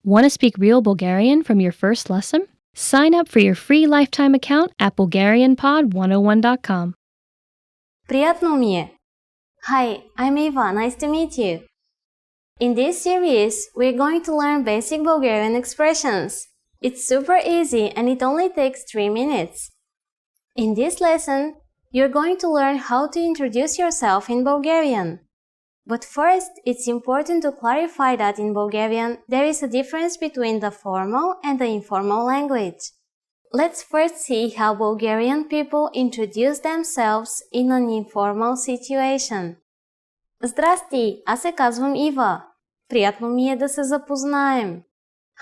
Want to speak real Bulgarian from your first lesson? Sign up for your free lifetime account at BulgarianPod101.com. Приятно ми е! Hi, I'm Eva. Nice to meet you. In this series, we're going to learn basic Bulgarian expressions. It's super easy and it only takes 3 minutes. In this lesson, you're going to learn how to introduce yourself in Bulgarian. But first, it's important to clarify that in Bulgarian, there is a difference between the formal and the informal language. Let's first see how Bulgarian people introduce themselves in an informal situation. Здрасти, аз се казвам Ива. Приятно ми е да се запознаем.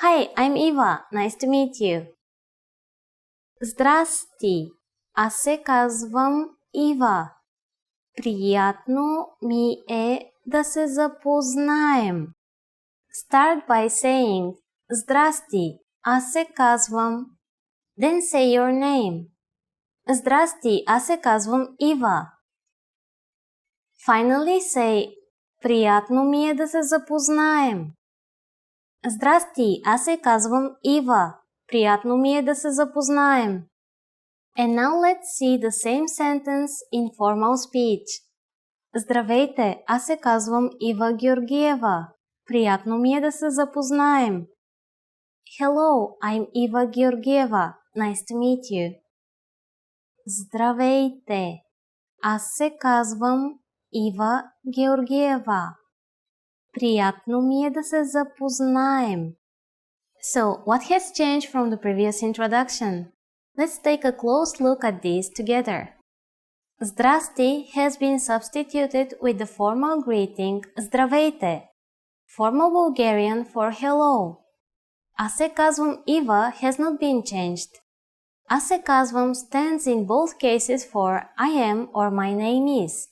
Hi, I'm Eva. Nice to meet you. Здрасти, аз се казвам Ива. Приятно ми е да се запознаем. Start by saying Здрасти, аз се казвам. Then say your name. Здрасти, аз се казвам Ива. Finally say Приятно ми е да се запознаем. Здрасти, аз се казвам Ива. Приятно ми е да се запознаем. And now let's see the same sentence in formal speech. Здравейте, аз се казвам Ива Георгиева. Приятно ми е да се запознаем. Hello, I'm Eva Georgieva. Nice to meet you. Здравейте, аз се казвам Ива Георгиева. Приятно ми е да се запознаем. So, what has changed from the previous introduction? Let's take a close look at these together. Здрасти has been substituted with the formal greeting Здравейте, formal Bulgarian for hello. Аз се казвам Ива has not been changed. Аз се казвам stands in both cases for I am or my name is.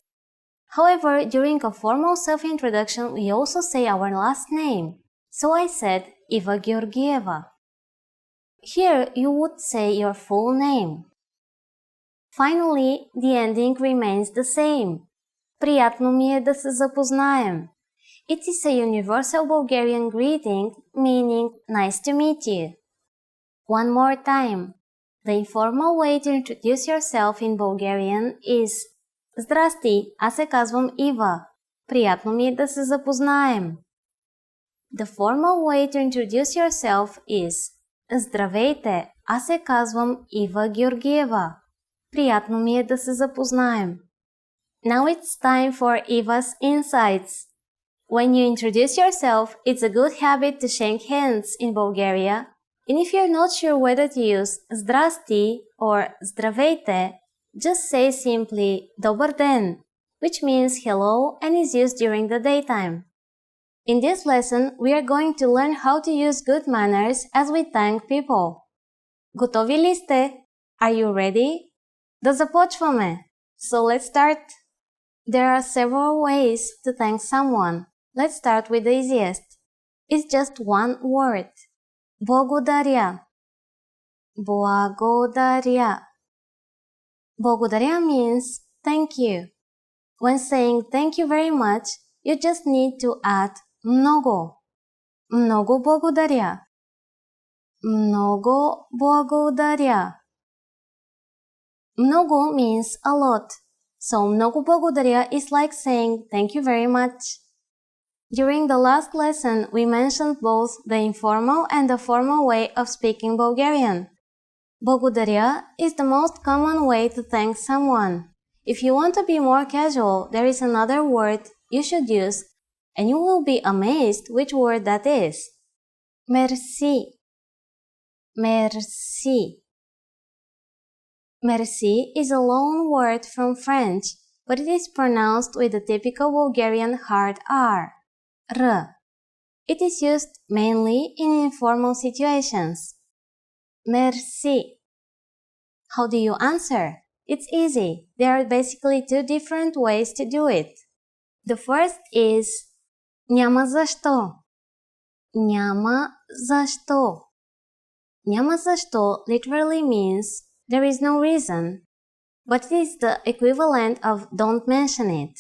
However, during a formal self-introduction, we also say our last name. So I said Eva Georgieva. Here, you would say your full name. Finally, the ending remains the same. Приятно ми е да се запознаем. It is a universal Bulgarian greeting, meaning nice to meet you. One more time. The informal way to introduce yourself in Bulgarian is Здрасти, аз се казвам Ива. Приятно ми е да се запознаем. The formal way to introduce yourself is Здравейте, аз се казвам Ива Георгиева. Приятно ми е да се запознаем. Now it's time for Eva's insights. When you introduce yourself, it's a good habit to shake hands in Bulgaria, and if you're not sure whether to use Здрасти or Здравейте, just say simply Добър ден, which means hello and is used during the daytime. In this lesson, we are going to learn how to use good manners as we thank people. Готови ли сте? Are you ready? Да започваме! So let's start. There are several ways to thank someone. Let's start with the easiest. It's just one word. Благодаря. Благодаря. Благодаря means thank you. When saying thank you very much, you just need to add много. Много благодаря. Много благодаря. Много means a lot. So много благодаря is like saying thank you very much. During the last lesson, we mentioned both the informal and the formal way of speaking Bulgarian. Благодаря is the most common way to thank someone. If you want to be more casual, there is another word you should use, and you will be amazed which word that is. Merci. Merci. Merci is a loan word from French, but it is pronounced with the typical Bulgarian hard R. R. It is used mainly in informal situations. Merci. How do you answer? It's easy. There are basically 2 different ways to do it. The first is Няма защо. Няма защо. Няма защо literally means there is no reason, but it is the equivalent of don't mention it.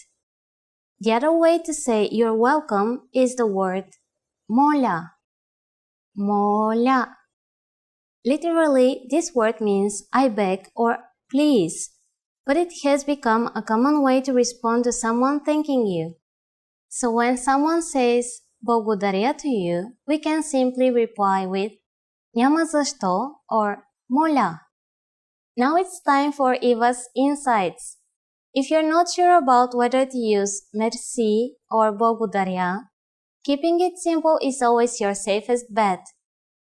The other way to say you're welcome is the word моля. Моля. Literally, this word means I beg or please, but it has become a common way to respond to someone thanking you. So when someone says благодаря to you, we can simply reply with няма защо or моля. Now it's time for Eva's insights. If you're not sure about whether to use merci or благодаря, keeping it simple is always your safest bet.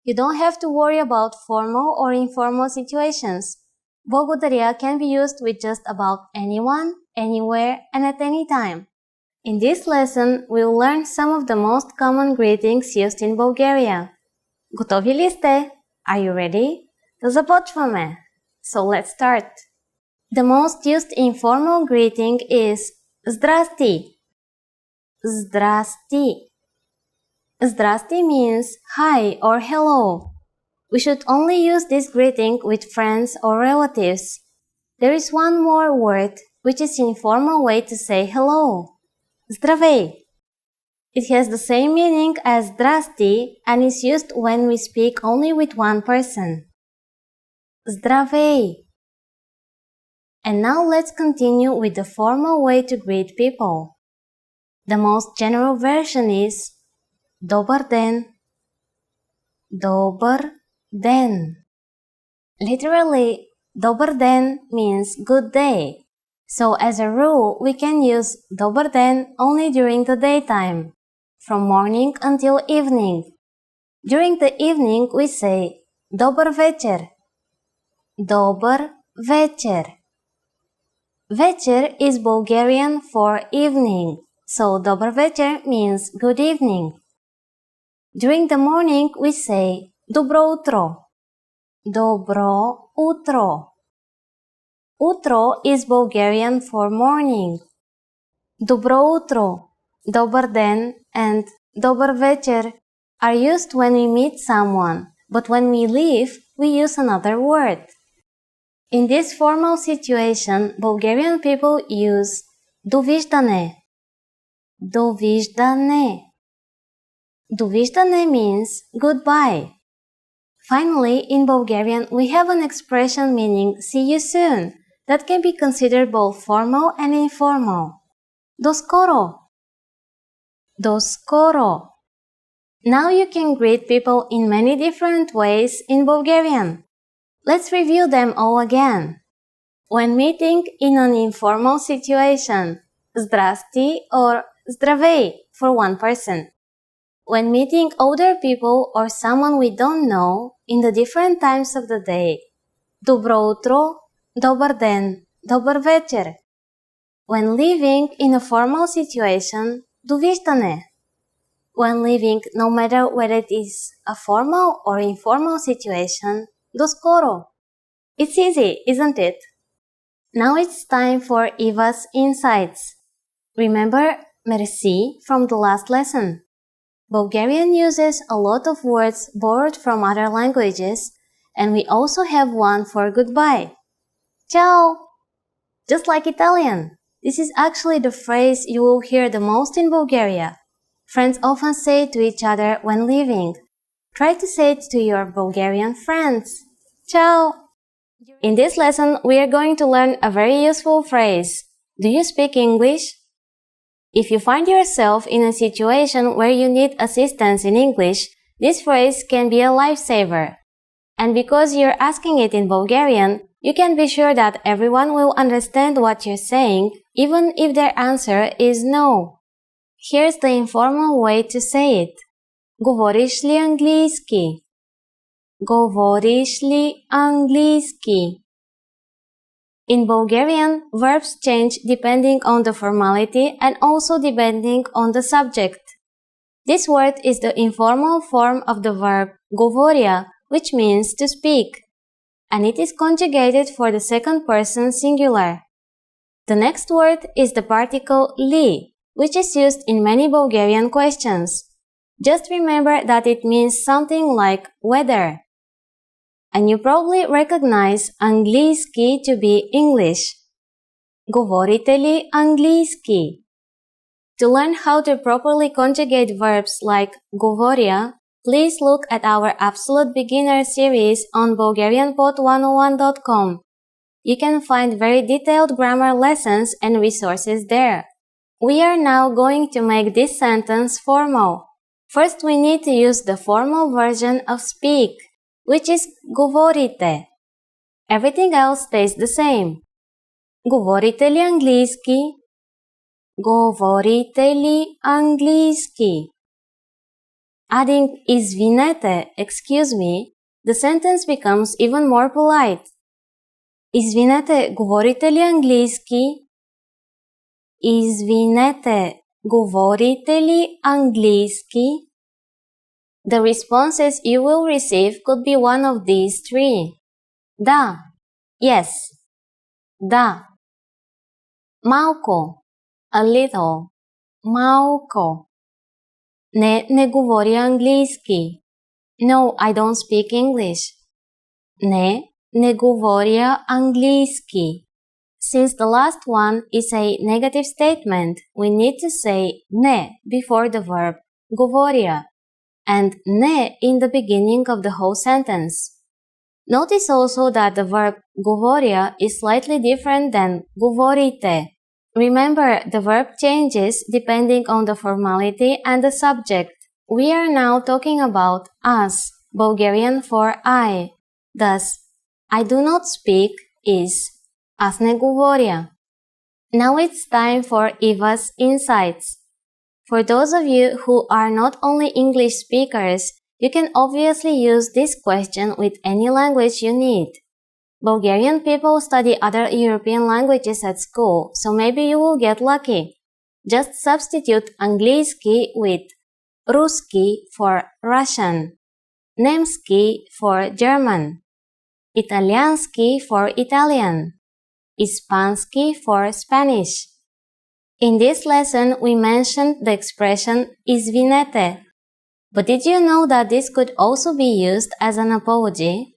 You don't have to worry about formal or informal situations. Благодаря can be used with just about anyone, anywhere, and at any time. In this lesson, we'll learn some of the most common greetings used in Bulgaria. Готови ли сте? Are you ready? Да започваме! So let's start. The most used informal greeting is Здрасти. Здрасти. Здрасти means hi or hello. We should only use this greeting with friends or relatives. There is one more word, which is an informal way to say hello. Здравей. It has the same meaning as здрасти and is used when we speak only with one person. Здравей. And now let's continue with the formal way to greet people. The most general version is Добър ден. Добър ден. Literally, добър ден means good day. So as a rule, we can use добър ден only during the daytime, from morning until evening. During the evening, we say добър вечер. Добър вечер. Вечер is Bulgarian for evening, so добър вечер means good evening. During the morning, we say добро утро. Добро утро. Утро is Bulgarian for morning. Добро утро, добър ден, and добър вечер are used when we meet someone, but when we leave, we use another word. In this formal situation, Bulgarian people use довиждане. Довиждане. Довиждане means goodbye. Finally, in Bulgarian, we have an expression meaning see you soon that can be considered both formal and informal. До скоро. До скоро. Now you can greet people in many different ways in Bulgarian. Let's review them all again. When meeting in an informal situation, здрасти or здравей for one person. When meeting older people or someone we don't know in the different times of the day, добро утро, добър ден, добър вечер. When living in a formal situation, довиждане. When living, no matter whether it is a formal or informal situation, до скоро. It's easy, isn't it? Now it's time for Eva's insights. Remember merci from the last lesson. Bulgarian uses a lot of words borrowed from other languages, and we also have one for goodbye. Ciao! Just like Italian, this is actually the phrase you will hear the most in Bulgaria. Friends often say it to each other when leaving. Try to say it to your Bulgarian friends. Ciao! In this lesson, we are going to learn a very useful phrase. Do you speak English? If you find yourself in a situation where you need assistance in English, this phrase can be a lifesaver. And because you're asking it in Bulgarian, you can be sure that everyone will understand what you're saying, even if their answer is no. Here's the informal way to say it. Говориш ли английски? Говориш ли английски? In Bulgarian, verbs change depending on the formality and also depending on the subject. This word is the informal form of the verb говоря, which means to speak, and it is conjugated for the second person singular. The next word is the particle li, which is used in many Bulgarian questions. Just remember that it means something like weather. And you probably recognize английски to be English. Говорите ли английски? To learn how to properly conjugate verbs like говоря, please look at our Absolute Beginner series on BulgarianPod101.com. You can find very detailed grammar lessons and resources there. We are now going to make this sentence formal. First, we need to use the formal version of speak, which is говорите. Everything else stays the same. Говорите ли английски? Говорите ли английски? Adding извинете, excuse me, the sentence becomes even more polite. Извинете, говорите ли английски? Извинете, говорите ли английски? The responses you will receive could be one of these three. Да, yes. Да. Малко, a little. Малко. Не говоря английски. No, I don't speak English. Не говоря английски. Since the last one is a negative statement, we need to say не before the verb говоря and не in the beginning of the whole sentence. Notice also that the verb говоря is slightly different than говорите. Remember, the verb changes depending on the formality and the subject. We are now talking about us, Bulgarian for I. Thus, I do not speak is аз не говоря. Now it's time for Eva's insights. For those of you who are not only English speakers, you can obviously use this question with any language you need. Bulgarian people study other European languages at school, so maybe you will get lucky. Just substitute английски with русски for Russian, немски for German, итальянски for Italian, испански for Spanish. In this lesson, we mentioned the expression извинете. But did you know that this could also be used as an apology?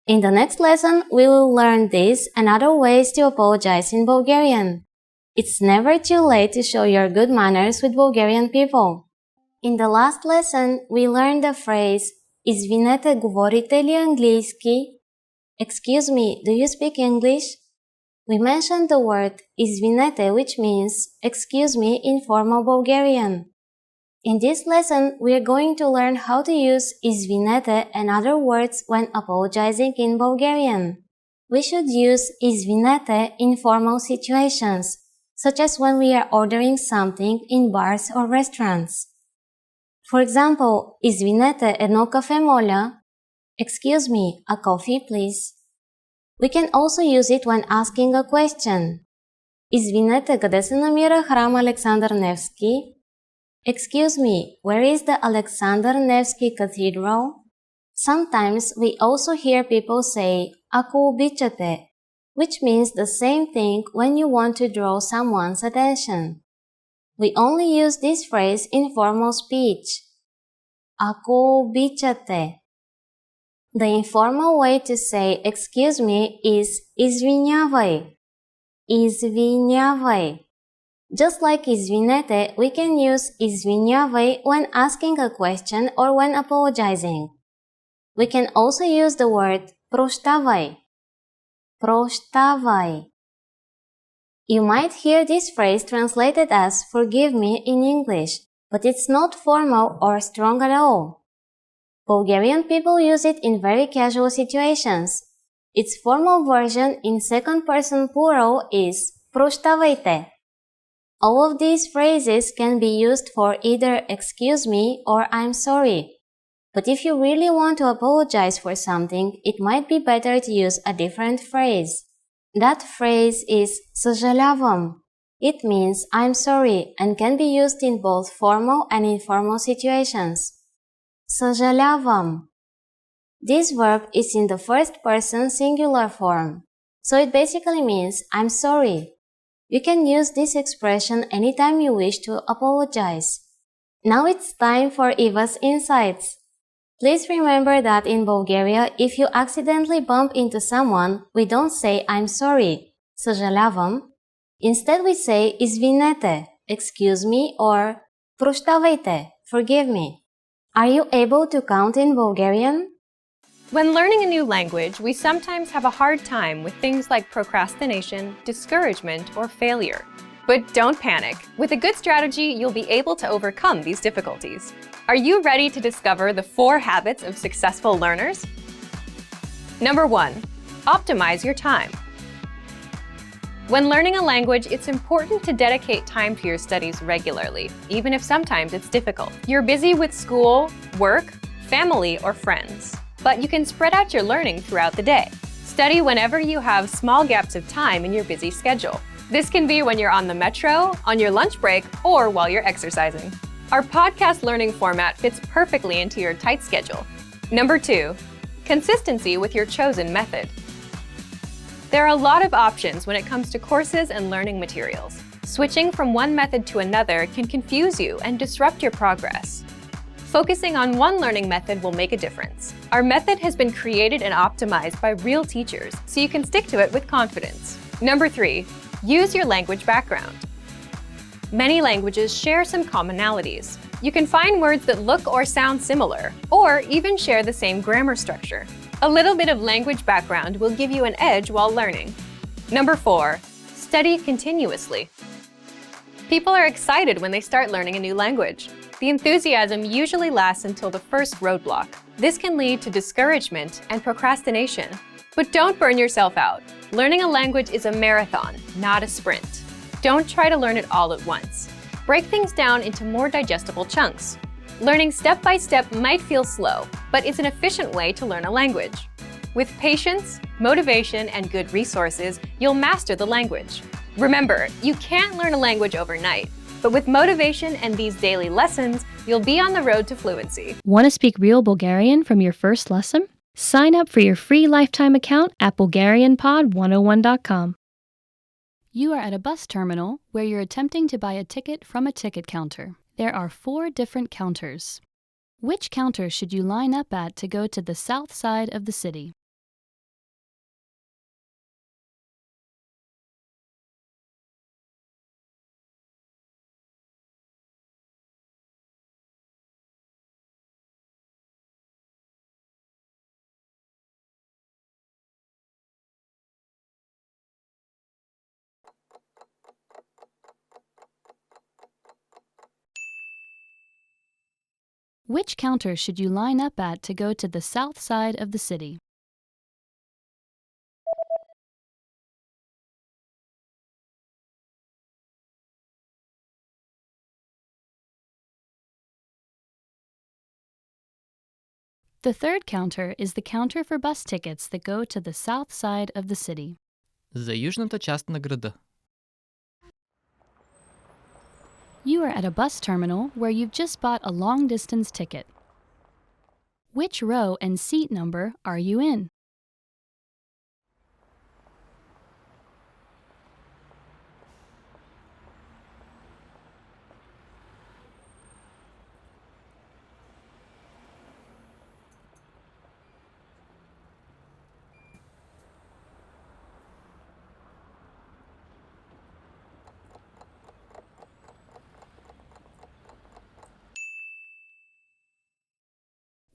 In the next lesson, we will learn this and other ways to apologize in Bulgarian. It's never too late to show your good manners with Bulgarian people. In the last lesson, we learned the phrase извинете, говорите ли английски? Excuse me, do you speak English? We mentioned the word извинете, which means excuse me in formal Bulgarian. In this lesson, we are going to learn how to use извинете and other words when apologizing in Bulgarian. We should use извинете in formal situations, such as when we are ordering something in bars or restaurants. For example, извинете, едно кафе моля. Excuse me, a coffee please. We can also use it when asking a question. Извинете, къде се намира храм Александър Невски? Excuse me, where is the Alexander Nevsky Cathedral? Sometimes we also hear people say ако обичате, which means the same thing when you want to draw someone's attention. We only use this phrase in formal speech. Ако обичате. The informal way to say excuse me is извинявай. Извинявай. Just like извинете, we can use извинявай when asking a question or when apologizing. We can also use the word прощавай. Прощавай. You might hear this phrase translated as forgive me in English, but it's not formal or strong at all. Bulgarian people use it in very casual situations. Its formal version in second person plural is прощавайте. All of these phrases can be used for either excuse me or I'm sorry. But if you really want to apologize for something, it might be better to use a different phrase. That phrase is съжалявам. It means I'm sorry and can be used in both formal and informal situations. съжалявам. This verb is in the first person singular form, so it basically means I'm sorry. You can use this expression anytime you wish to apologize. Now it's time for Eva's insights. Please remember that in Bulgaria, if you accidentally bump into someone, we don't say I'm sorry, съжалявам. Instead we say извинете, excuse me, or прощавайте, forgive me. Are you able to count in Bulgarian? When learning a new language, we sometimes have a hard time with things like procrastination, discouragement, or failure. But don't panic. With a good strategy, you'll be able to overcome these difficulties. Are you ready to discover the 4 habits of successful learners? Number 1. Optimize your time. When learning a language, it's important to dedicate time to your studies regularly, even if sometimes it's difficult. You're busy with school, work, family, or friends, but you can spread out your learning throughout the day. Study whenever you have small gaps of time in your busy schedule. This can be when you're on the metro, on your lunch break, or while you're exercising. Our podcast learning format fits perfectly into your tight schedule. Number 2. Consistency with your chosen method. There are a lot of options when it comes to courses and learning materials. Switching from one method to another can confuse you and disrupt your progress. Focusing on one learning method will make a difference. Our method has been created and optimized by real teachers, so you can stick to it with confidence. Number 3. Use your language background. Many languages share some commonalities. You can find words that look or sound similar, or even share the same grammar structure. A little bit of language background will give you an edge while learning. Number 4. Study continuously. People are excited when they start learning a new language. The enthusiasm usually lasts until the first roadblock. This can lead to discouragement and procrastination. But don't burn yourself out. Learning a language is a marathon, not a sprint. Don't try to learn it all at once. Break things down into more digestible chunks. Learning step by step might feel slow, but it's an efficient way to learn a language. With patience, motivation, and good resources, you'll master the language. Remember, you can't learn a language overnight, but with motivation and these daily lessons, you'll be on the road to fluency. Want to speak real Bulgarian from your first lesson? Sign up for your free lifetime account at BulgarianPod101.com. You are at a bus terminal where you're attempting to buy a ticket from a ticket counter. There are 4 different counters. Which counter should you line up at to go to the south side of the city? Which counter should you line up at to go to the south side of the city? The third counter is the counter for bus tickets that go to the south side of the city. За южната част на града. You are at a bus terminal where you've just bought a long-distance ticket. Which row and seat number are you in?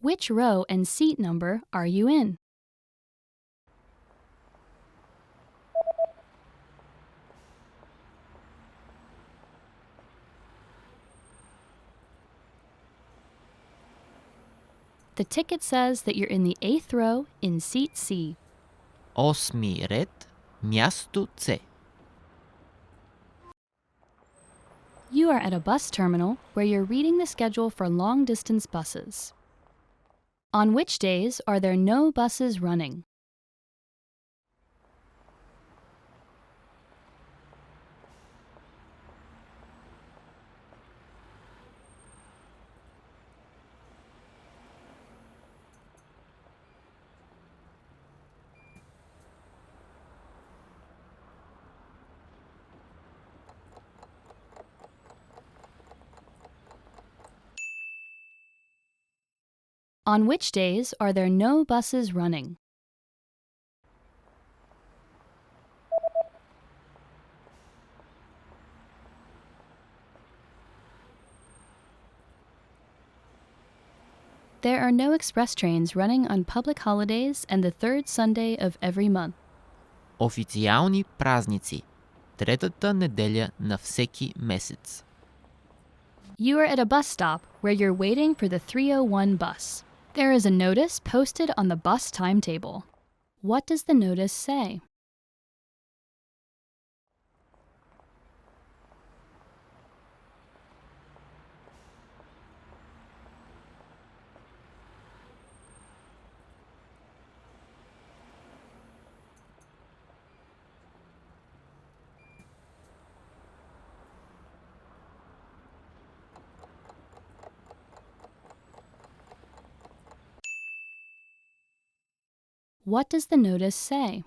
Which row and seat number are you in? The ticket says that you're in the 8th row in seat C. 8 ред, място С. You are at a bus terminal where you're reading the schedule for long-distance buses. On which days are there no buses running? On which days are there no buses running? There are no express trains running on public holidays and the third Sunday of every month. Официални празници. Третата неделя на всеки месец. You are at a bus stop where you're waiting for the 301 bus. There is a notice posted on the bus timetable. What does the notice say? What does the notice say?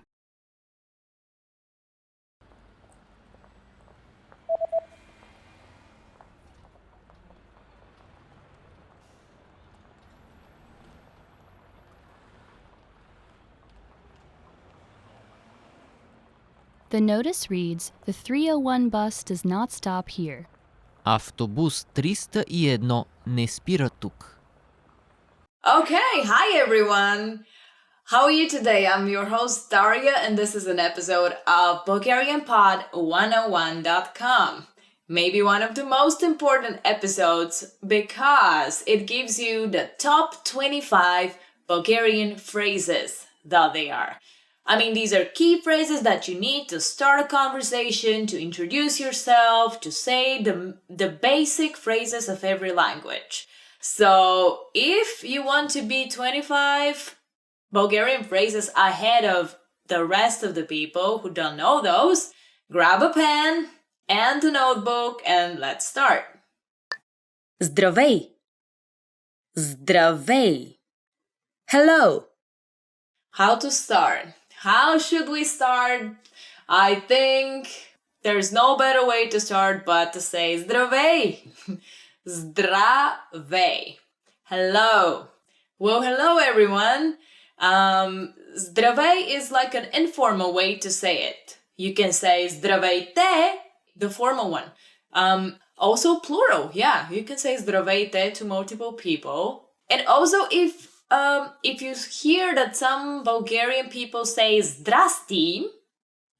The notice reads, "The 301 bus does not stop here." Автобус 301 не спира тук. Okay, hi everyone! How are you today? I'm your host Daria, and this is an episode of BulgarianPod101.com. Maybe one of the most important episodes because it gives you the top 25 Bulgarian phrases that they are. I mean, these are key phrases that you need to start a conversation, to introduce yourself, to say the basic phrases of every language. So if you want to be 25 Bulgarian phrases ahead of the rest of the people who don't know those, grab a pen and a notebook and let's start. Здравей. Здравей. Hello. How to start? How should we start? I think there's no better way to start but to say здравей. Zdravey. Hello. Well, hello everyone. Zdravey is like an informal way to say it. You can say zdravейте, the formal one. Also plural, yeah. You can say zdravейте to multiple people. And also if you hear that some Bulgarian people say zdrasti,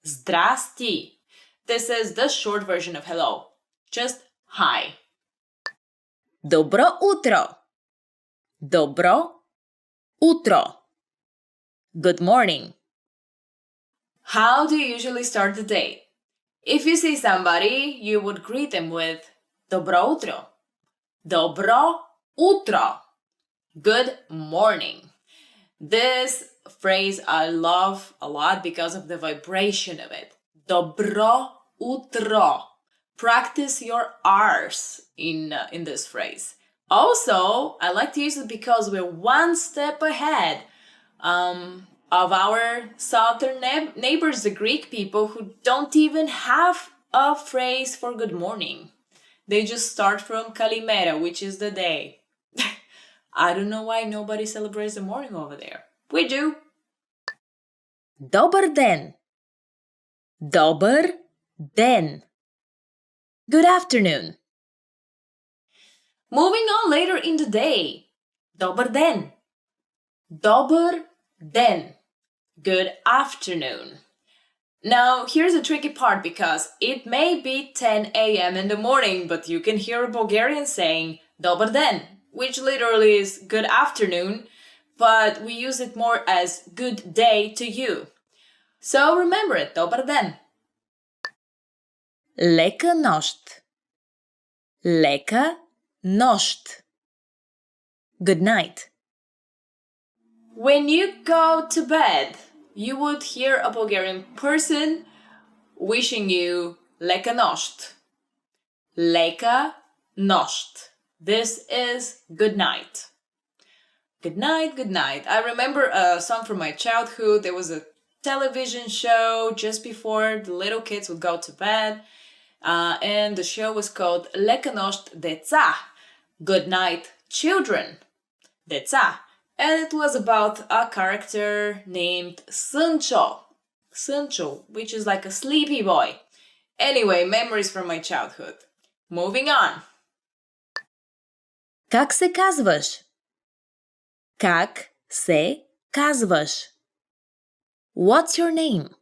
zdrasti, this is the short version of hello. Just hi. Добро утро. Добро утро. Good morning. How do you usually start the day? If you see somebody, you would greet them with Добро утро. Добро утро. Good morning. This phrase I love a lot because of the vibration of it. Добро утро. Practice your R's in this phrase. Also, I like to use it because we're one step ahead of our southern neighbors, the Greek people, who don't even have a phrase for good morning. They just start from Kalimera, which is the day. I don't know why nobody celebrates the morning over there. We do. Добър ден. Добър ден. Good afternoon. Moving on later in the day. Добър ден. Добър ден. Good afternoon. Now, here's the tricky part because it may be 10 a.m. in the morning, but you can hear a Bulgarian saying добър ден, which literally is good afternoon, but we use it more as good day to you. So remember it, добър ден. Лека нощ. Лека нощ. Good night. When you go to bed, you would hear a Bulgarian person wishing you leka noșt. Leka noșt. This is good night. Good night, good night. I remember a song from my childhood. There was a television show just before the little kids would go to bed. And the show was called Leka noșt deța. Good night, children. Deța. And it was about a character named Sâncho. Sâncho, which is like a sleepy boy. Anyway, memories from my childhood. Moving on. Как се казваш? Как се казваш? What's your name?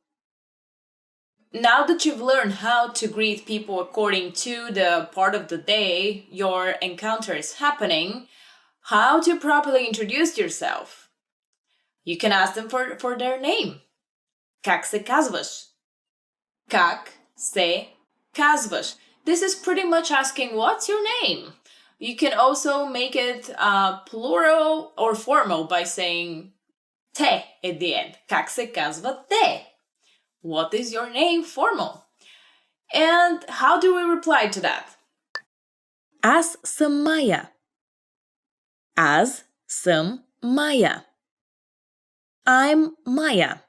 Now that you've learned how to greet people according to the part of the day your encounter is happening, how to properly introduce yourself. You can ask them for their name. Как се казваш? Как се казваш? This is pretty much asking what's your name. You can also make it plural or formal by saying те at the end. Как се казва те? What is your name? Formal. And how do we reply to that? Аз съм Майя. Аз съм Майя. I'm Maya.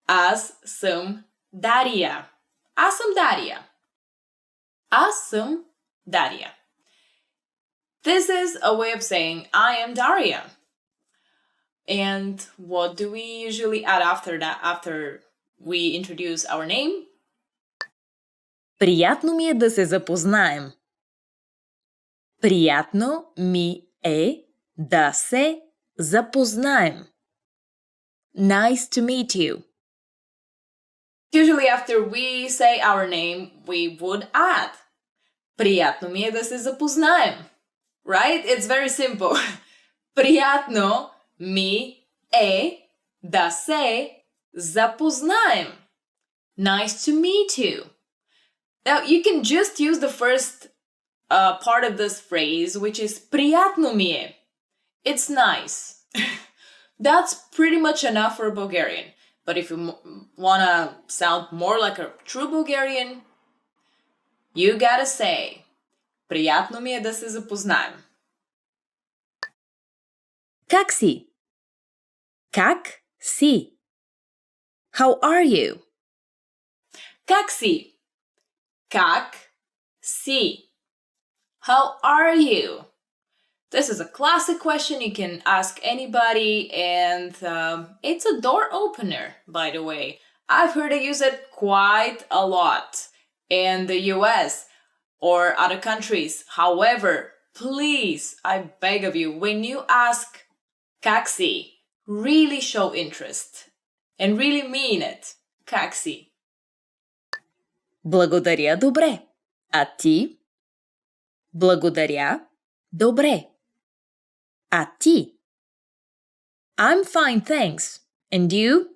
Аз съм Дария. Аз съм Дария. Аз съм Дария. This is a way of saying I am Daria. And what do we usually add after that, after we introduce our name? Приятно ми е да се запознаем. Приятно ми е да се запознаем. Nice to meet you. Usually after we say our name, we would add приятно ми е да се запознаем. Right? It's very simple. Приятно ми е да се запознаем. Nice to meet you. Now, you can just use the first part of this phrase, which is приятно ми е. It's nice. That's pretty much enough for Bulgarian. But if you want to sound more like a true Bulgarian, you gotta say приятно ми е да се запознаем. Как си? Как си? How are you? Как си? Как си? How are you? This is a classic question you can ask anybody, and it's a door opener, by the way. I've heard it use it quite a lot in the US or other countries. However, please, I beg of you, when you ask как си, really show interest and really mean it. Как си? Благодаря, добре. А ти? Благодаря, добре. А ти? I'm fine, thanks. And you?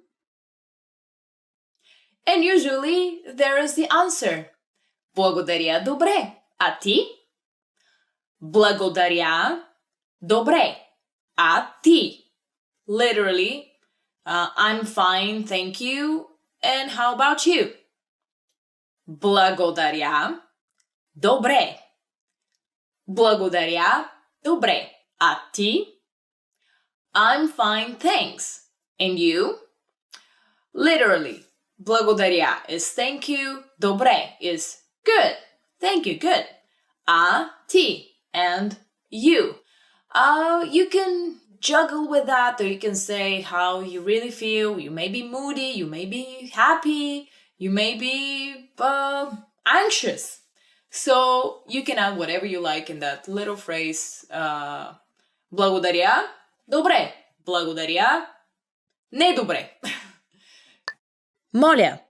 And usually there is the answer. Благодаря, добре. А ти? Благодаря, добре. А ти? Literally, I'm fine, thank you. And how about you? Благодаря, добре. Благодаря, добре. А ти? I'm fine, thanks. And you? Literally, благодаря is thank you, добре is good. Thank you, good. А ти and you. You can juggle with that, or you can say how you really feel. You may be moody, you may be happy, you may be anxious. So you can add whatever you like in that little phrase. Благодаря, добре. Благодаря, не добре. Моля.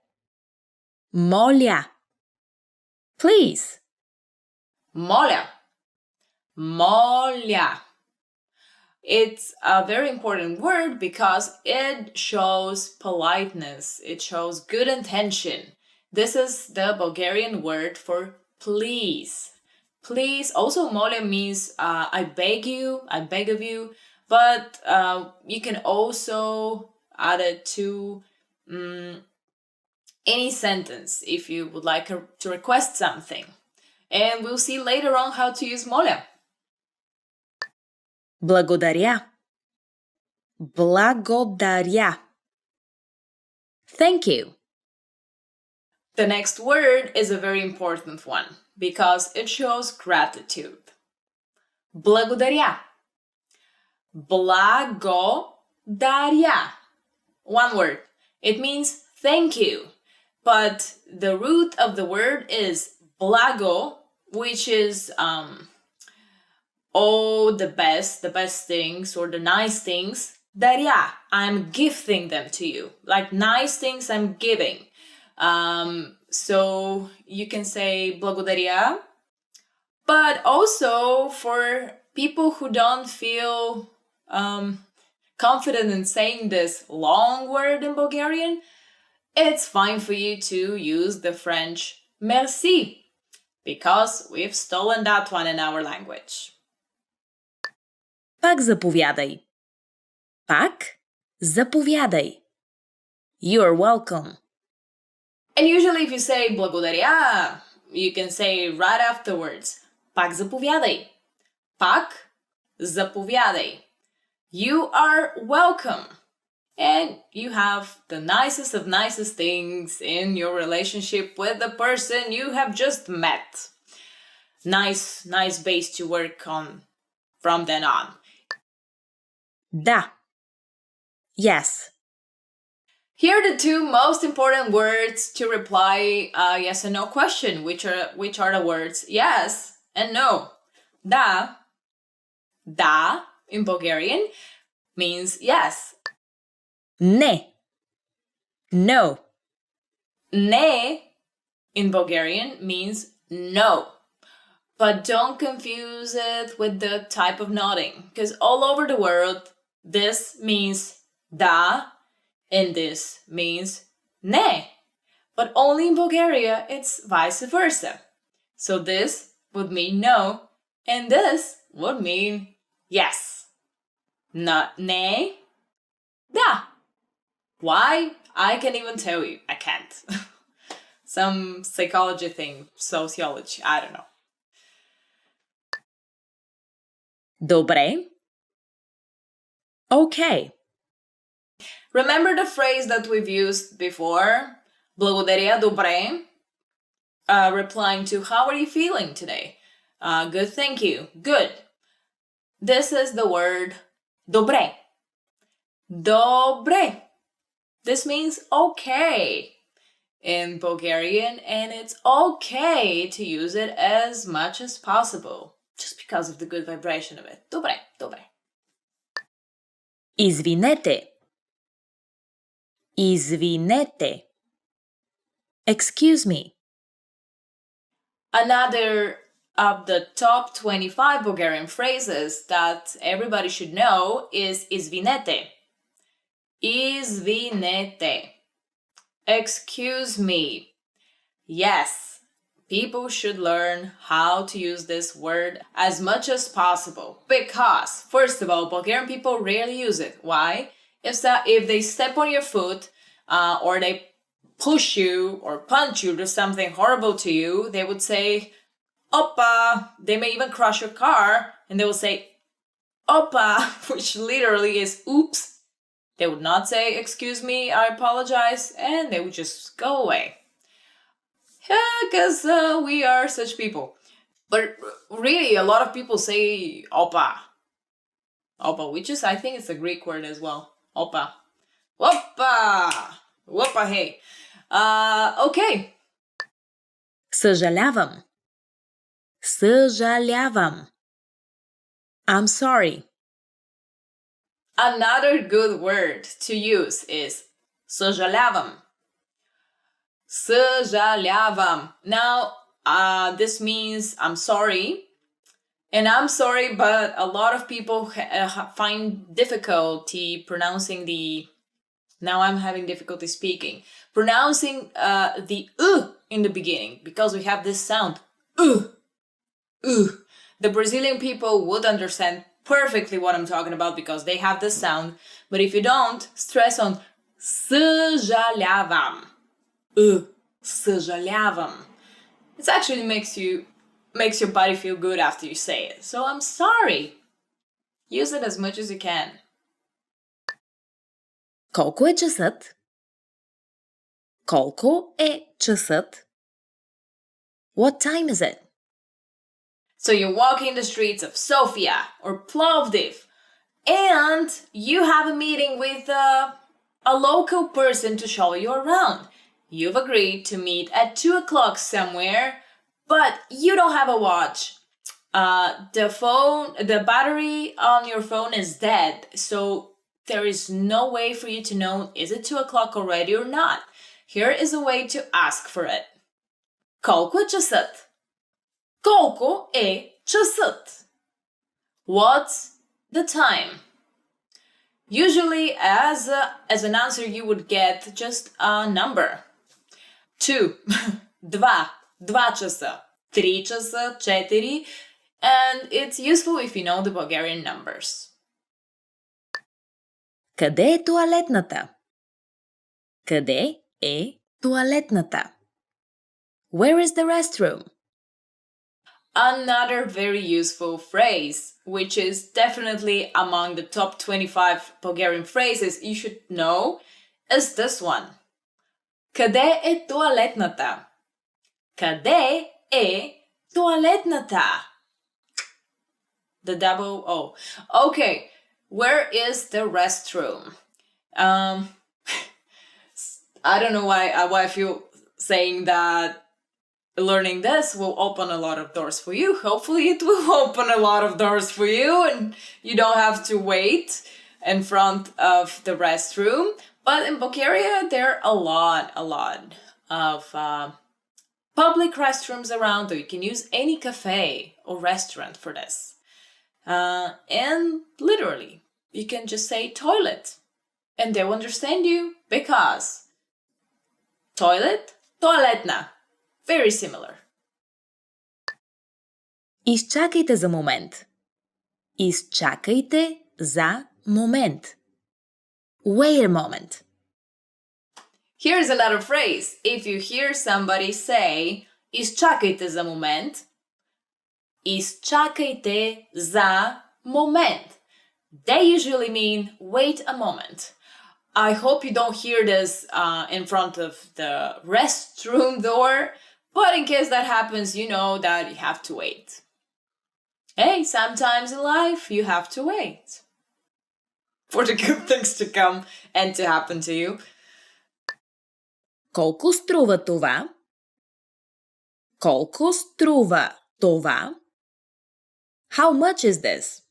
Моля. Please. Моля. Моля. It's a very important word because it shows politeness. It shows good intention. This is the Bulgarian word for please. Please. Also, моля means I beg you, I beg of you. But you can also add it to any sentence if you would like to request something. And we'll see later on how to use моля. Благодаря. Благодаря. Thank you. The next word is a very important one because it shows gratitude. Благодаря. Благодаря. One word. It means thank you. But the root of the word is благо, which is all the best things or the nice things, даря, I'm gifting them to you. Like nice things I'm giving. So you can say благодаря. But also for people who don't feel confident in saying this long word in Bulgarian, it's fine for you to use the French merci, because we've stolen that one in our language. Пак заповядай. Пак заповядай. You're welcome. And usually if you say благодаря, you can say right afterwards, пак заповядай. Пак заповядай. You are welcome. And you have the nicest of nicest things in your relationship with the person you have just met. Nice base to work on from then on. Да. Yes. Here are the two most important words to reply a yes and no question, which are the words yes and no. Da in Bulgarian means yes. Не. No. Ne in Bulgarian means no. But don't confuse it with the type of nodding, because all over the world, this means da and this means ne. But only in Bulgaria, it's vice versa. So this would mean no, and this would mean yes. Not ne, da. Why? I can't even tell you. I can't. Some psychology thing, sociology, I don't know. Добре. Okay. Remember the phrase that we've used before? Благодаря, добре. Replying to how are you feeling today? Good, thank you. Good. This is the word добре. Добре. This means okay in Bulgarian, and it's okay to use it as much as possible, just because of the good vibration of it. Добре, добре. Извинете. Извинете. Excuse me. Another of the top 25 Bulgarian phrases that everybody should know is извинете. Извинете. Excuse me. Yes, people should learn how to use this word as much as possible, because, first of all, Bulgarian people rarely use it. Why? If they step on your foot or they push you or punch you, do something horrible to you, they would say, Opa. They may even crush your car and they will say, Opa, which literally is oops. They would not say, excuse me, I apologize, and they would just go away. Yeah, because we are such people. But really, a lot of people say opa. Opa, which is, I think it's a Greek word as well. Opa. Opa! Opa, hey. Okay. Съжалявам. Съжалявам. I'm sorry. Another good word to use is съжалявам. Съжалявам. Now, this means I'm sorry. And I'm sorry, but a lot of people find difficulty pronouncing the... Now I'm having difficulty speaking. Pronouncing the in the beginning, because we have this sound. The Brazilian people would understand perfectly what I'm talking about because they have this sound. But if you don't, stress on съжалявам. Съжалявам. It actually makes your body feel good after you say it. So I'm sorry. Use it as much as you can. Колко е часът? Колко е часът? What time is it? So you're walking the streets of Sofia or Plovdiv, and you have a meeting with a local person to show you around. You've agreed to meet at 2 o'clock somewhere, but you don't have a watch. the battery on your phone is dead, so there is no way for you to know is it 2 o'clock already or not. Here is a way to ask for it. Колко е часът? Колко е часът? What's the time? Usually, as an answer, you would get just a number. 2, 2 часа, 3 часа, 4, and it's useful if you know the Bulgarian numbers. Къде е туалетната? Къде е туалетната? Where is the restroom? Another very useful phrase, which is definitely among the top 25 Bulgarian phrases you should know, is this one. Къде е туалетната? Къде е туалетната? The double O. Okay, where is the restroom? I don't know why I feel saying that learning this will open a lot of doors for you. Hopefully it will open a lot of doors for you and you don't have to wait in front of the restroom. But in Bulgaria, there are a lot of public restrooms around, or you can use any cafe or restaurant for this. And literally, you can just say toilet and they'll understand you because toilet, toaletna. Very similar. Изчакайте за момент. Изчакайте за момент. Wait a moment. Here's another phrase. If you hear somebody say изчакайте за момент, изчакайте за момент, they usually mean wait a moment. I hope you don't hear this in front of the restroom door, but in case that happens, you know that you have to wait. Hey, sometimes in life you have to wait for the good things to come and to happen to you. Колко струва това? Колко струва това? How much is this?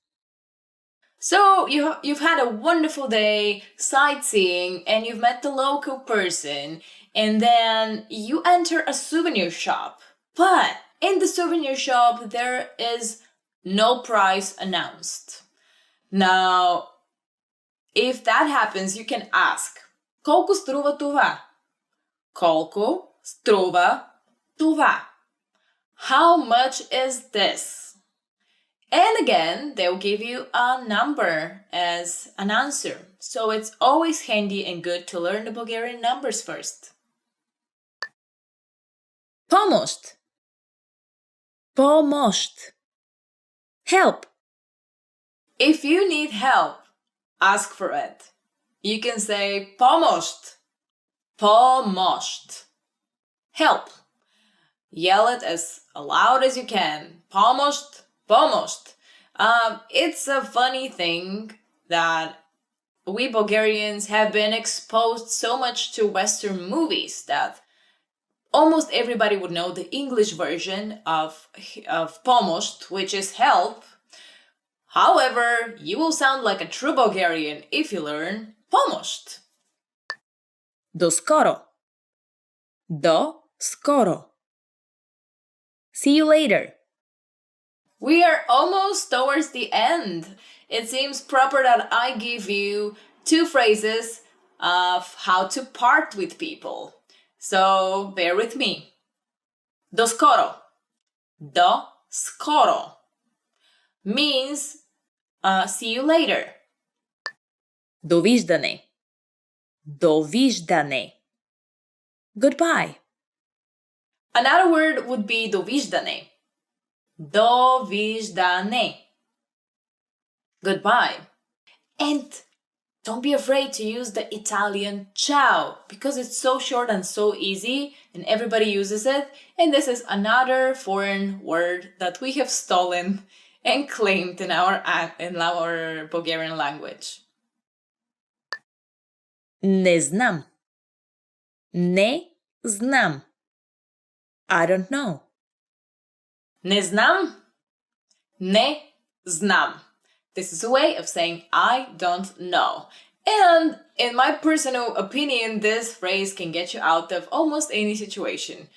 So you've had a wonderful day sightseeing and you've met the local person and then you enter a souvenir shop. But in the souvenir shop there is no price announced. Now, if that happens, you can ask, колко струва това? Колко струва това? How much is this? And again, they'll give you a number as an answer. So it's always handy and good to learn the Bulgarian numbers first. Помощ. Помощ. Help. If you need help, ask for it. You can say помощ. Помощ. Help. Yell it as loud as you can. Помощ. Помощ. It's a funny thing that we Bulgarians have been exposed so much to Western movies that almost everybody would know the English version of помощ, which is help. However, you will sound like a true Bulgarian if you learn помощ. До скоро. До скоро. See you later. We are almost towards the end. It seems proper that I give you 2 phrases of how to part with people. So bear with me. До скоро. До скоро means see you later. Довиждане. Довиждане. Goodbye. Another word would be довиждане. Довиждане. Goodbye. And don't be afraid to use the Italian ciao because it's so short and so easy and everybody uses it. And this is another foreign word that we have stolen and claimed in our Bulgarian language. Не знам. Не знам. I don't know. Не знам. Не знам. This is a way of saying I don't know. And in my personal opinion, this phrase can get you out of almost any situation.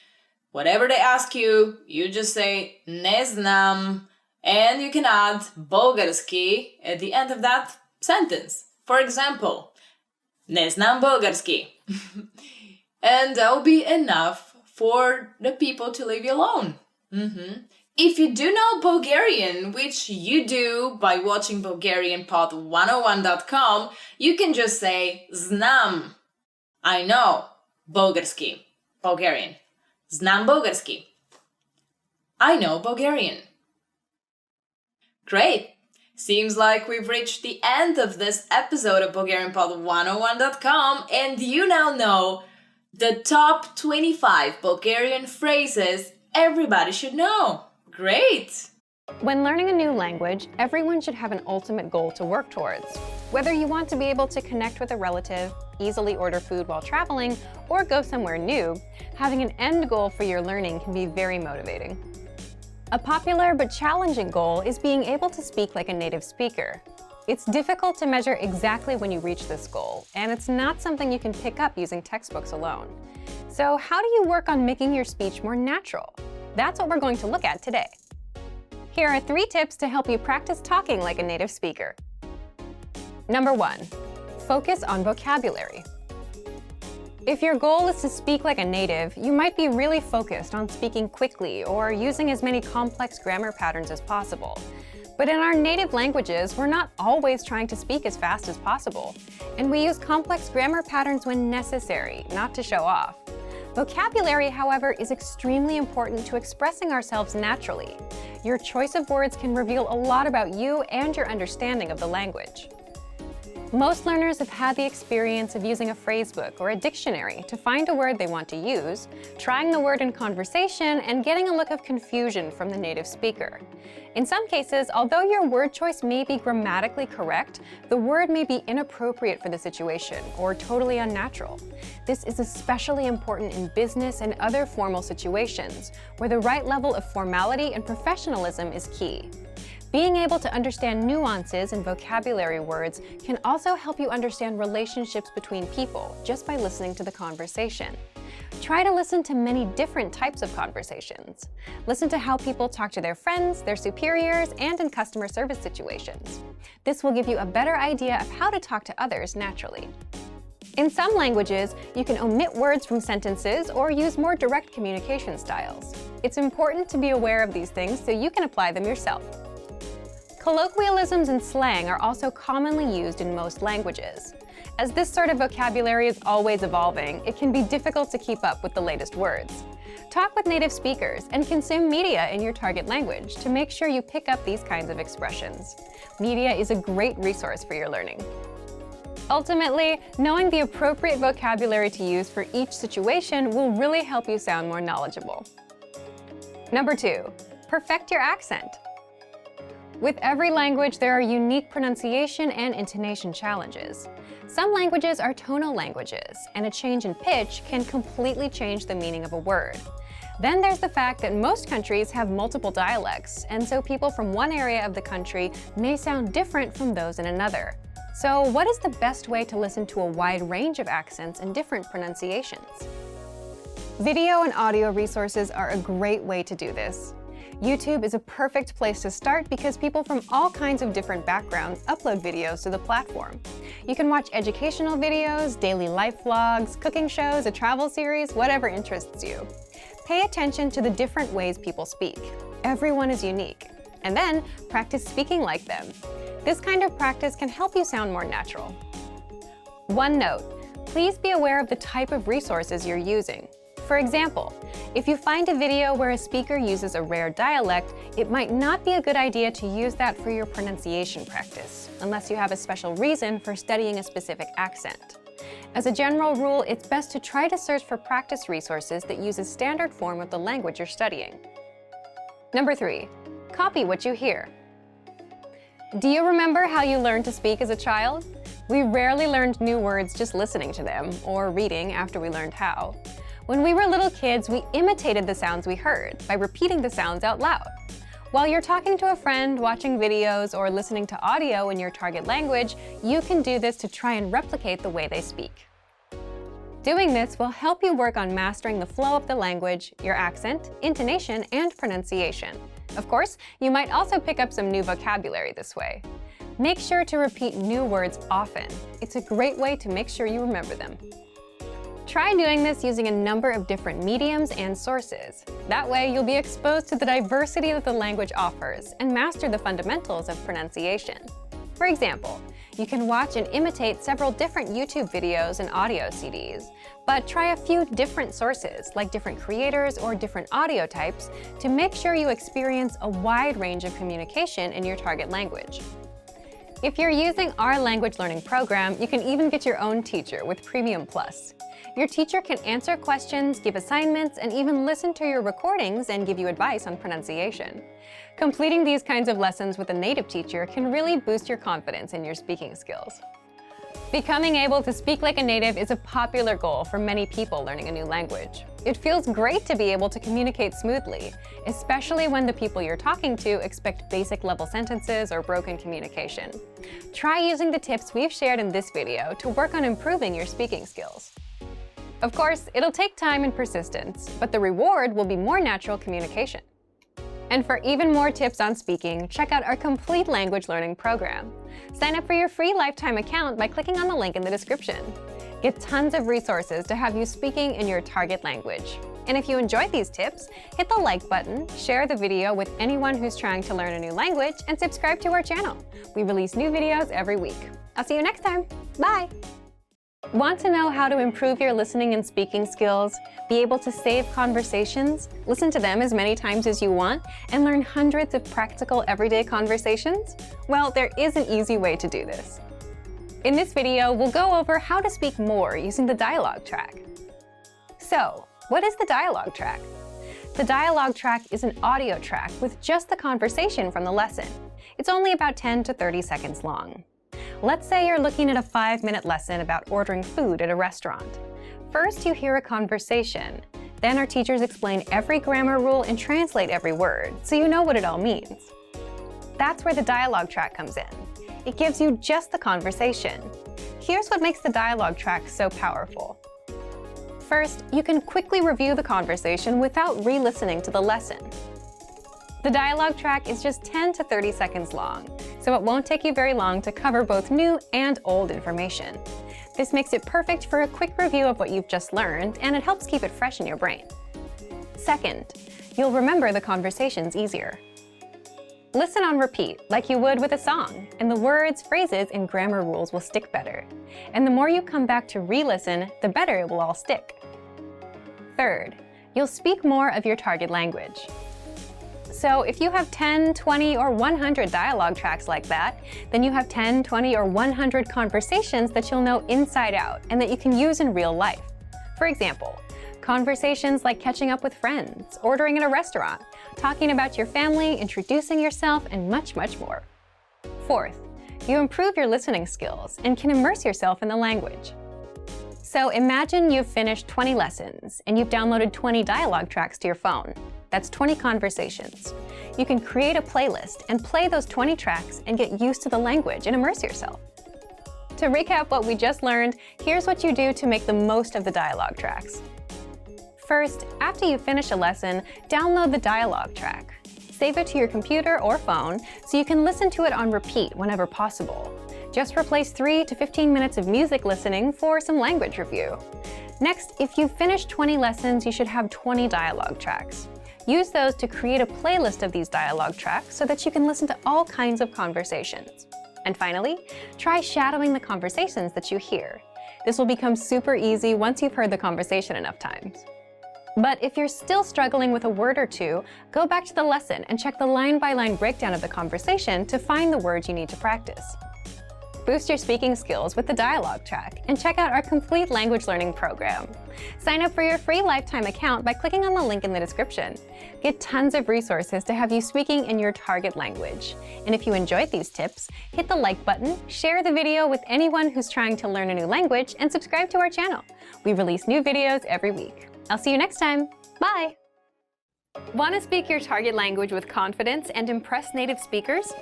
Whatever they ask you, you just say не знам, and you can add български at the end of that sentence. For example, не знам български. And that'll be enough for the people to leave you alone. If you do know Bulgarian, which you do by watching BulgarianPod101.com, you can just say знам. I know български. Bulgarian. Знам български. I know Bulgarian. Great! Seems like we've reached the end of this episode of BulgarianPod101.com, and you now know the top 25 Bulgarian phrases everybody should know. Great! When learning a new language, everyone should have an ultimate goal to work towards. Whether you want to be able to connect with a relative, easily order food while traveling, or go somewhere new, having an end goal for your learning can be very motivating. A popular but challenging goal is being able to speak like a native speaker. It's difficult to measure exactly when you reach this goal, and it's not something you can pick up using textbooks alone. So how do you work on making your speech more natural? That's what we're going to look at today. Here are 3 tips to help you practice talking like a native speaker. Number 1, focus on vocabulary. If your goal is to speak like a native, you might be really focused on speaking quickly or using as many complex grammar patterns as possible. But in our native languages, we're not always trying to speak as fast as possible, and we use complex grammar patterns when necessary, not to show off. Vocabulary, however, is extremely important to expressing ourselves naturally. Your choice of words can reveal a lot about you and your understanding of the language. Most learners have had the experience of using a phrasebook or a dictionary to find a word they want to use, trying the word in conversation, and getting a look of confusion from the native speaker. In some cases, although your word choice may be grammatically correct, the word may be inappropriate for the situation or totally unnatural. This is especially important in business and other formal situations, where the right level of formality and professionalism is key. Being able to understand nuances in vocabulary words can also help you understand relationships between people just by listening to the conversation. Try to listen to many different types of conversations. Listen to how people talk to their friends, their superiors, and in customer service situations. This will give you a better idea of how to talk to others naturally. In some languages, you can omit words from sentences or use more direct communication styles. It's important to be aware of these things so you can apply them yourself. Colloquialisms and slang are also commonly used in most languages. As this sort of vocabulary is always evolving, it can be difficult to keep up with the latest words. Talk with native speakers and consume media in your target language to make sure you pick up these kinds of expressions. Media is a great resource for your learning. Ultimately, knowing the appropriate vocabulary to use for each situation will really help you sound more knowledgeable. Number 2, perfect your accent. With every language, there are unique pronunciation and intonation challenges. Some languages are tonal languages, and a change in pitch can completely change the meaning of a word. Then there's the fact that most countries have multiple dialects, and so people from one area of the country may sound different from those in another. So what is the best way to listen to a wide range of accents and different pronunciations? Video and audio resources are a great way to do this. YouTube is a perfect place to start because people from all kinds of different backgrounds upload videos to the platform. You can watch educational videos, daily life vlogs, cooking shows, a travel series, whatever interests you. Pay attention to the different ways people speak. Everyone is unique. And then practice speaking like them. This kind of practice can help you sound more natural. One note, please be aware of the type of resources you're using. For example, if you find a video where a speaker uses a rare dialect, it might not be a good idea to use that for your pronunciation practice, unless you have a special reason for studying a specific accent. As a general rule, it's best to try to search for practice resources that use a standard form of the language you're studying. Number 3, copy what you hear. Do you remember how you learned to speak as a child? We rarely learned new words just listening to them, or reading after we learned how. When we were little kids, we imitated the sounds we heard by repeating the sounds out loud. While you're talking to a friend, watching videos, or listening to audio in your target language, you can do this to try and replicate the way they speak. Doing this will help you work on mastering the flow of the language, your accent, intonation, and pronunciation. Of course, you might also pick up some new vocabulary this way. Make sure to repeat new words often. It's a great way to make sure you remember them. Try doing this using a number of different mediums and sources. That way, you'll be exposed to the diversity that the language offers and master the fundamentals of pronunciation. For example, you can watch and imitate several different YouTube videos and audio CDs, but try a few different sources, like different creators or different audio types, to make sure you experience a wide range of communication in your target language. If you're using our language learning program, you can even get your own teacher with Premium Plus. Your teacher can answer questions, give assignments, and even listen to your recordings and give you advice on pronunciation. Completing these kinds of lessons with a native teacher can really boost your confidence in your speaking skills. Becoming able to speak like a native is a popular goal for many people learning a new language. It feels great to be able to communicate smoothly, especially when the people you're talking to expect basic level sentences or broken communication. Try using the tips we've shared in this video to work on improving your speaking skills. Of course, it'll take time and persistence, but the reward will be more natural communication. And for even more tips on speaking, check out our complete language learning program. Sign up for your free lifetime account by clicking on the link in the description. Get tons of resources to have you speaking in your target language. And if you enjoyed these tips, hit the like button, share the video with anyone who's trying to learn a new language, and subscribe to our channel. We release new videos every week. I'll see you next time. Bye! Want to know how to improve your listening and speaking skills, be able to save conversations, listen to them as many times as you want, and learn hundreds of practical everyday conversations? Well, there is an easy way to do this. In this video, we'll go over how to speak more using the dialogue track. So, what is the dialogue track? The dialogue track is an audio track with just the conversation from the lesson. It's only about 10 to 30 seconds long. Let's say you're looking at a 5-minute lesson about ordering food at a restaurant. First, you hear a conversation. Then our teachers explain every grammar rule and translate every word, so you know what it all means. That's where the dialogue track comes in. It gives you just the conversation. Here's what makes the dialogue track so powerful. First, you can quickly review the conversation without re-listening to the lesson. The dialogue track is just 10 to 30 seconds long, so it won't take you very long to cover both new and old information. This makes it perfect for a quick review of what you've just learned, and it helps keep it fresh in your brain. Second, you'll remember the conversations easier. Listen on repeat, like you would with a song, and the words, phrases, and grammar rules will stick better. And the more you come back to re-listen, the better it will all stick. Third, you'll speak more of your target language. So if you have 10, 20, or 100 dialogue tracks like that, then you have 10, 20, or 100 conversations that you'll know inside out and that you can use in real life. For example, conversations like catching up with friends, ordering at a restaurant, talking about your family, introducing yourself, and much, much more. Fourth, you improve your listening skills and can immerse yourself in the language. So imagine you've finished 20 lessons and you've downloaded 20 dialogue tracks to your phone. That's 20 conversations. You can create a playlist and play those 20 tracks and get used to the language and immerse yourself. To recap what we just learned, here's what you do to make the most of the dialogue tracks. First, after you finish a lesson, download the dialogue track. Save it to your computer or phone so you can listen to it on repeat whenever possible. Just replace 3 to 15 minutes of music listening for some language review. Next, if you've finished 20 lessons, you should have 20 dialogue tracks. Use those to create a playlist of these dialogue tracks so that you can listen to all kinds of conversations. And finally, try shadowing the conversations that you hear. This will become super easy once you've heard the conversation enough times. But if you're still struggling with a word or two, go back to the lesson and check the line-by-line breakdown of the conversation to find the words you need to practice. Boost your speaking skills with the dialogue track and check out our complete language learning program. Sign up for your free lifetime account by clicking on the link in the description. Get tons of resources to have you speaking in your target language. And if you enjoyed these tips, hit the like button, share the video with anyone who's trying to learn a new language, and subscribe to our channel. We release new videos every week. I'll see you next time. Bye! Want to speak your target language with confidence and impress native speakers?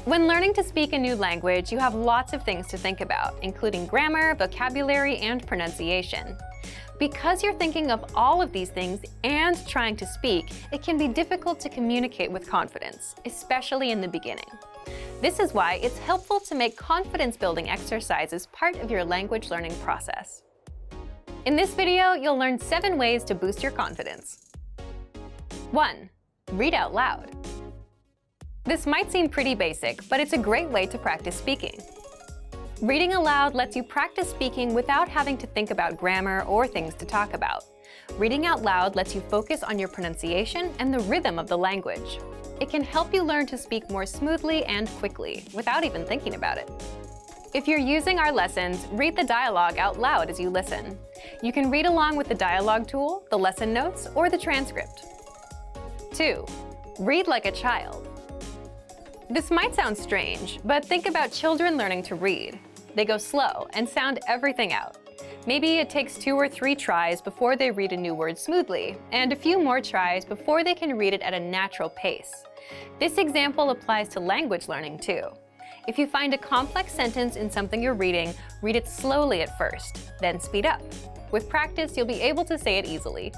When learning to speak a new language, you have lots of things to think about, including grammar, vocabulary, and pronunciation. Because you're thinking of all of these things and trying to speak, it can be difficult to communicate with confidence, especially in the beginning. This is why it's helpful to make confidence-building exercises part of your language learning process. In this video, you'll learn 7 ways to boost your confidence. 1. Read out loud. This might seem pretty basic, but it's a great way to practice speaking. Reading aloud lets you practice speaking without having to think about grammar or things to talk about. Reading out loud lets you focus on your pronunciation and the rhythm of the language. It can help you learn to speak more smoothly and quickly, without even thinking about it. If you're using our lessons, read the dialogue out loud as you listen. You can read along with the dialogue tool, the lesson notes, or the transcript. 2. Read like a child. This might sound strange, but think about children learning to read. They go slow and sound everything out. Maybe it takes 2 or 3 tries before they read a new word smoothly, and a few more tries before they can read it at a natural pace. This example applies to language learning too. If you find a complex sentence in something you're reading, read it slowly at first, then speed up. With practice, you'll be able to say it easily.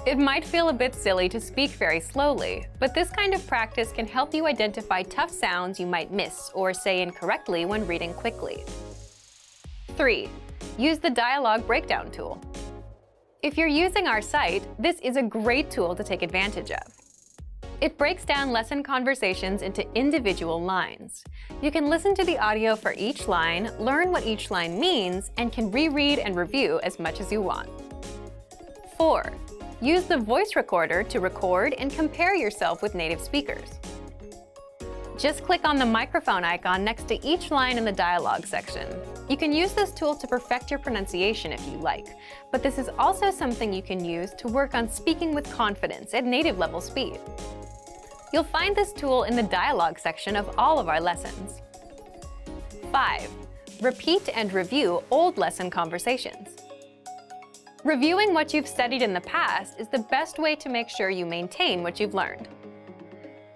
It might feel a bit silly to speak very slowly, but this kind of practice can help you identify tough sounds you might miss or say incorrectly when reading quickly. 3. Use the dialogue breakdown tool. If you're using our site, this is a great tool to take advantage of. It breaks down lesson conversations into individual lines. You can listen to the audio for each line, learn what each line means, and can reread and review as much as you want. 4. Use the voice recorder to record and compare yourself with native speakers. Just click on the microphone icon next to each line in the dialogue section. You can use this tool to perfect your pronunciation if you like, but this is also something you can use to work on speaking with confidence at native level speed. You'll find this tool in the dialogue section of all of our lessons. 5. Repeat and review old lesson conversations. Reviewing what you've studied in the past is the best way to make sure you maintain what you've learned.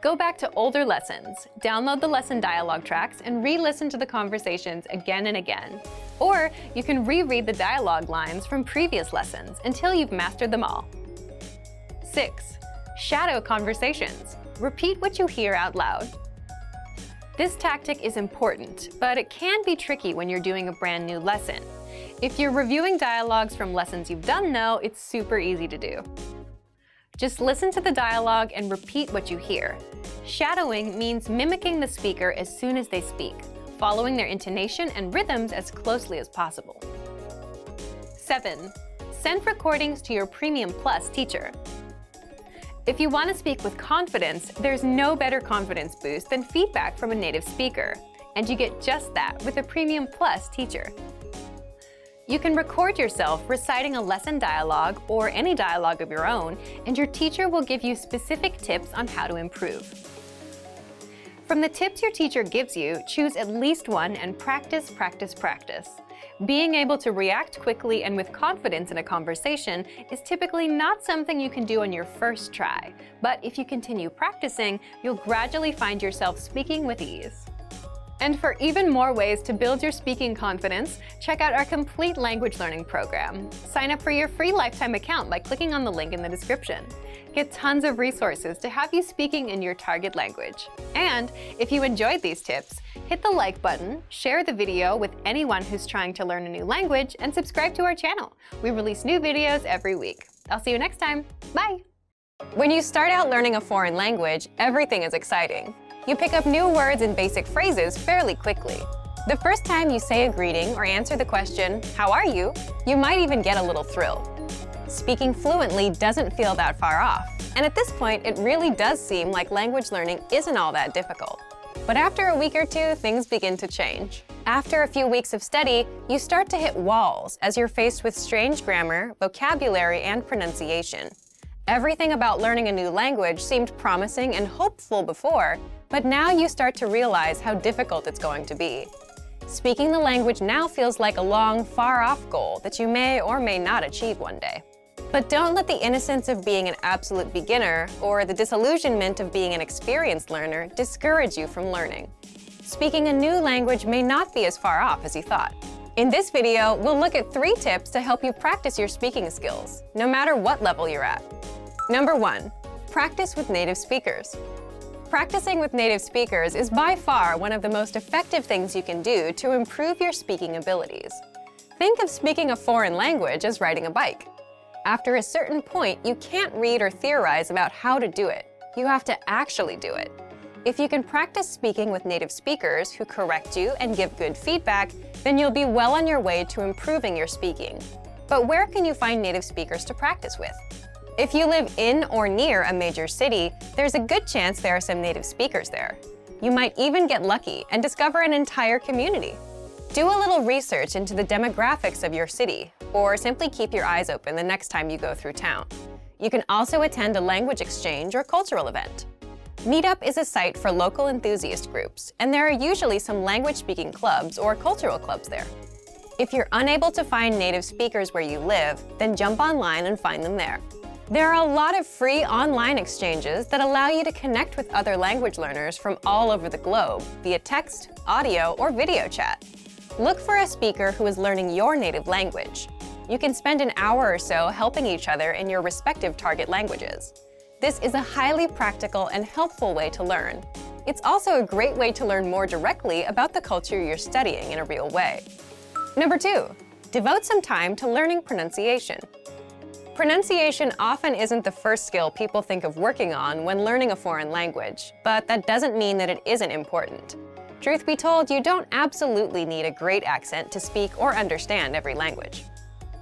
Go back to older lessons, download the lesson dialogue tracks, and re-listen to the conversations again and again. Or you can reread the dialogue lines from previous lessons until you've mastered them all. 6. Shadow conversations. Repeat what you hear out loud. This tactic is important, but it can be tricky when you're doing a brand new lesson. If you're reviewing dialogues from lessons you've done though, it's super easy to do. Just listen to the dialogue and repeat what you hear. Shadowing means mimicking the speaker as soon as they speak, following their intonation and rhythms as closely as possible. 7. Send recordings to your Premium Plus teacher. If you want to speak with confidence, there's no better confidence boost than feedback from a native speaker, and you get just that with a Premium Plus teacher. You can record yourself reciting a lesson dialogue or any dialogue of your own, and your teacher will give you specific tips on how to improve. From the tips your teacher gives you, choose at least one and practice, practice, practice. Being able to react quickly and with confidence in a conversation is typically not something you can do on your first try, but if you continue practicing, you'll gradually find yourself speaking with ease. And for even more ways to build your speaking confidence, check out our complete language learning program. Sign up for your free lifetime account by clicking on the link in the description. Get tons of resources to have you speaking in your target language. And if you enjoyed these tips, hit the like button, share the video with anyone who's trying to learn a new language, and subscribe to our channel. We release new videos every week. I'll see you next time. Bye! When you start out learning a foreign language, everything is exciting. You pick up new words and basic phrases fairly quickly. The first time you say a greeting or answer the question, "How are you?" you might even get a little thrill. Speaking fluently doesn't feel that far off, and at this point, it really does seem like language learning isn't all that difficult. But after a week or two, things begin to change. After a few weeks of study, you start to hit walls as you're faced with strange grammar, vocabulary, and pronunciation. Everything about learning a new language seemed promising and hopeful before, but now you start to realize how difficult it's going to be. Speaking the language now feels like a long, far-off goal that you may or may not achieve one day. But don't let the innocence of being an absolute beginner or the disillusionment of being an experienced learner discourage you from learning. Speaking a new language may not be as far off as you thought. In this video, we'll look at 3 tips to help you practice your speaking skills, no matter what level you're at. Number 1, practice with native speakers. Practicing with native speakers is by far one of the most effective things you can do to improve your speaking abilities. Think of speaking a foreign language as riding a bike. After a certain point, you can't read or theorize about how to do it. You have to actually do it. If you can practice speaking with native speakers who correct you and give good feedback, then you'll be well on your way to improving your speaking. But where can you find native speakers to practice with? If you live in or near a major city, there's a good chance there are some native speakers there. You might even get lucky and discover an entire community. Do a little research into the demographics of your city, or simply keep your eyes open the next time you go through town. You can also attend a language exchange or cultural event. Meetup is a site for local enthusiast groups, and there are usually some language-speaking clubs or cultural clubs there. If you're unable to find native speakers where you live, then jump online and find them there. There are a lot of free online exchanges that allow you to connect with other language learners from all over the globe via text, audio, or video chat. Look for a speaker who is learning your native language. You can spend an hour or so helping each other in your respective target languages. This is a highly practical and helpful way to learn. It's also a great way to learn more directly about the culture you're studying in a real way. Number 2, devote some time to learning pronunciation. Pronunciation often isn't the first skill people think of working on when learning a foreign language, but that doesn't mean that it isn't important. Truth be told, you don't absolutely need a great accent to speak or understand every language.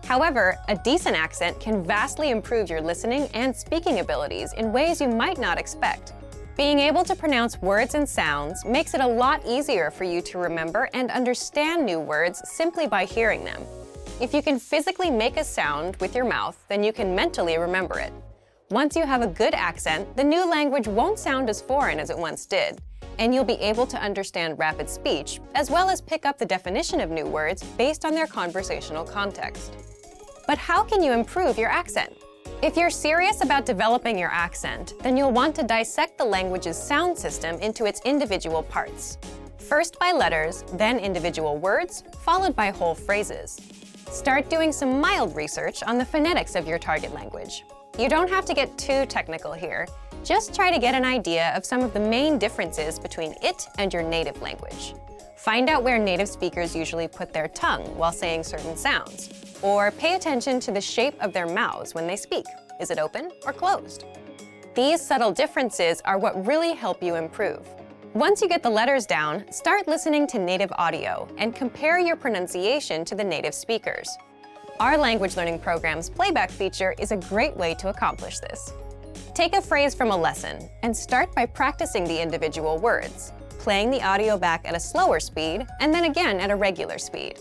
However, a decent accent can vastly improve your listening and speaking abilities in ways you might not expect. Being able to pronounce words and sounds makes it a lot easier for you to remember and understand new words simply by hearing them. If you can physically make a sound with your mouth, then you can mentally remember it. Once you have a good accent, the new language won't sound as foreign as it once did, and you'll be able to understand rapid speech, as well as pick up the definition of new words based on their conversational context. But how can you improve your accent? If you're serious about developing your accent, then you'll want to dissect the language's sound system into its individual parts. First by letters, then individual words, followed by whole phrases. Start doing some mild research on the phonetics of your target language. You don't have to get too technical here. Just try to get an idea of some of the main differences between it and your native language. Find out where native speakers usually put their tongue while saying certain sounds, or pay attention to the shape of their mouths when they speak. Is it open or closed? These subtle differences are what really help you improve. Once you get the letters down, start listening to native audio and compare your pronunciation to the native speakers. Our language learning program's playback feature is a great way to accomplish this. Take a phrase from a lesson and start by practicing the individual words, playing the audio back at a slower speed and then again at a regular speed.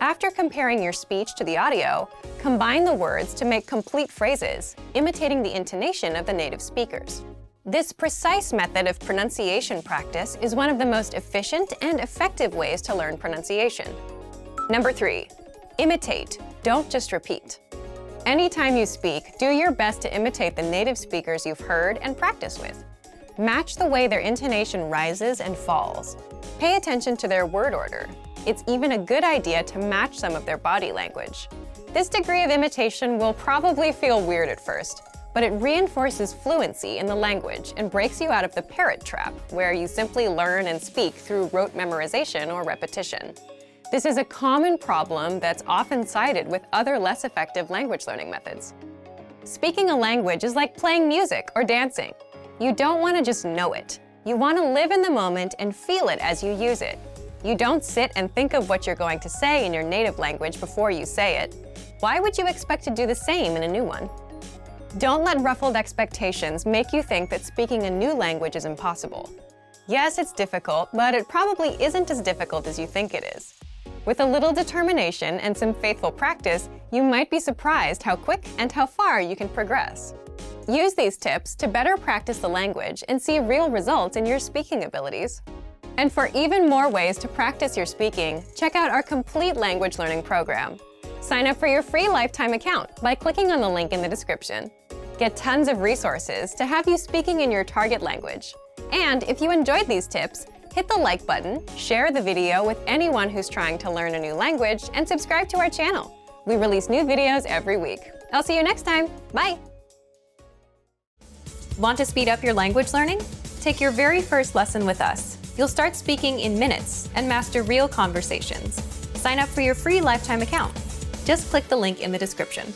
After comparing your speech to the audio, combine the words to make complete phrases, imitating the intonation of the native speakers. This precise method of pronunciation practice is one of the most efficient and effective ways to learn pronunciation. Number 3, imitate, don't just repeat. Anytime you speak, do your best to imitate the native speakers you've heard and practice with. Match the way their intonation rises and falls. Pay attention to their word order. It's even a good idea to match some of their body language. This degree of imitation will probably feel weird at first, but it reinforces fluency in the language and breaks you out of the parrot trap, where you simply learn and speak through rote memorization or repetition. This is a common problem that's often cited with other less effective language learning methods. Speaking a language is like playing music or dancing. You don't want to just know it. You want to live in the moment and feel it as you use it. You don't sit and think of what you're going to say in your native language before you say it. Why would you expect to do the same in a new one? Don't let ruffled expectations make you think that speaking a new language is impossible. Yes, it's difficult, but it probably isn't as difficult as you think it is. With a little determination and some faithful practice, you might be surprised how quick and how far you can progress. Use these tips to better practice the language and see real results in your speaking abilities. And for even more ways to practice your speaking, check out our complete language learning program. Sign up for your free lifetime account by clicking on the link in the description. Get tons of resources to have you speaking in your target language. And if you enjoyed these tips, hit the like button, share the video with anyone who's trying to learn a new language, and subscribe to our channel. We release new videos every week. I'll see you next time. Bye! Want to speed up your language learning? Take your very first lesson with us. You'll start speaking in minutes and master real conversations. Sign up for your free lifetime account. Just click the link in the description.